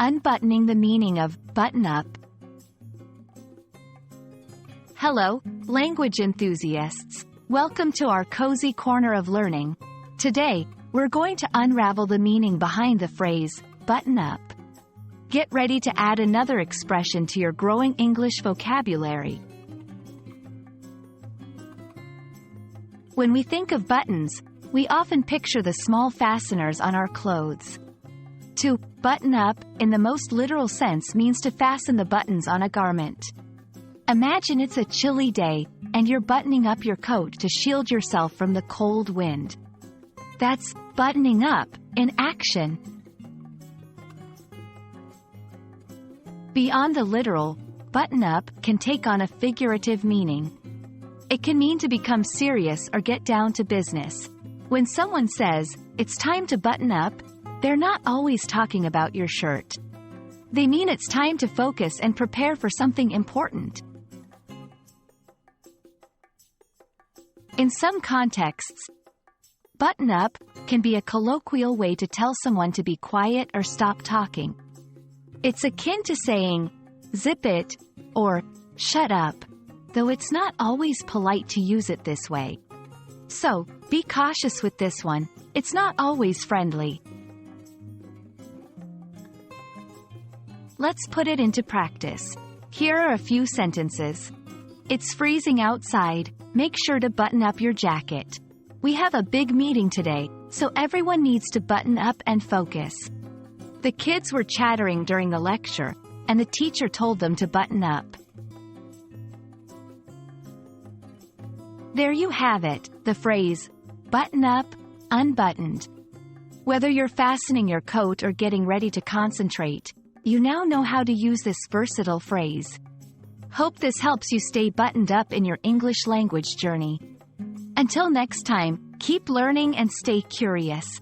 Unbuttoning, the meaning of button up. Hello, language enthusiasts. Welcome to our cozy corner of learning. Today, we're going to unravel the meaning behind the phrase, button up. Get ready to add another expression to your growing English vocabulary. When we think of buttons, we often picture the small fasteners on our clothes. To button up, in the most literal sense, means to fasten the buttons on a garment. Imagine it's a chilly day, and you're buttoning up your coat to shield yourself from the cold wind. That's buttoning up in action. Beyond the literal, button up can take on a figurative meaning. It can mean to become serious or get down to business. When someone says, "It's time to button up," they're not always talking about your shirt. They mean it's time to focus and prepare for something important. In some contexts, button up can be a colloquial way to tell someone to be quiet or stop talking. It's akin to saying, "Zip it," or "Shut up," though it's not always polite to use it this way. So, be cautious with this one, it's not always friendly. Let's put it into practice. Here are a few sentences. It's freezing outside, make sure to button up your jacket. We have a big meeting today, so everyone needs to button up and focus. The kids were chattering during the lecture, and the teacher told them to button up. There you have it, the phrase, button up, unbuttoned. Whether you're fastening your coat or getting ready to concentrate, you now know how to use this versatile phrase. Hope this helps you stay buttoned up in your English language journey. Until next time, keep learning and stay curious.